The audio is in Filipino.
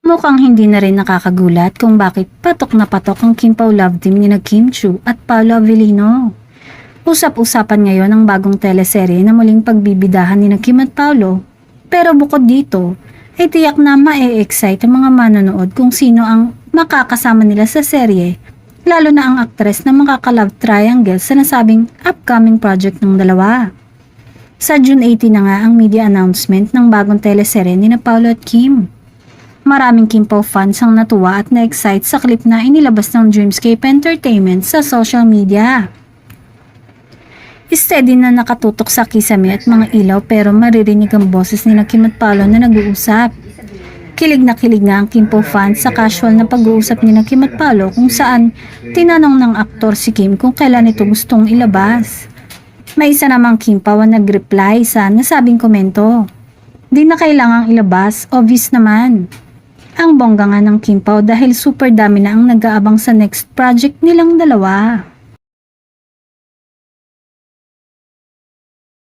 Mukhang hindi na rin nakakagulat kung bakit patok na patok ang Kim Pao love team ni Kim Chu at Paolo Avellino. Usap-usapan ngayon ang bagong teleserye na muling pagbibidahan ni Kim at Paolo. Pero bukod dito, ay tiyak na ma-excite ang mga manonood kung sino ang makakasama nila sa serye, lalo na ang aktres na makaka-love triangle sa nasabing upcoming project ng dalawa. Sa June 18 na nga ang media announcement ng bagong teleserye ni Paolo at Kim. Maraming Kim Pao fans ang natuwa at na-excite sa clip na inilabas ng Dreamscape Entertainment sa social media. Steady na nakatutok sa kisame at mga ilaw pero maririnig ang boses ni Kim at Paolo na nag-uusap. Kilig nga ang Kim Pao fans sa casual na pag-uusap ni Kim at Paolo kung saan tinanong ng aktor si Kim kung kailan ito gustong ilabas. May isa namang Kim Pao ang nag-reply sa nasabing komento. Di na kailangang ilabas, obvious naman. Ang bongga nga ng Kim Pao dahil super dami na ang nag-aabang sa next project nilang dalawa.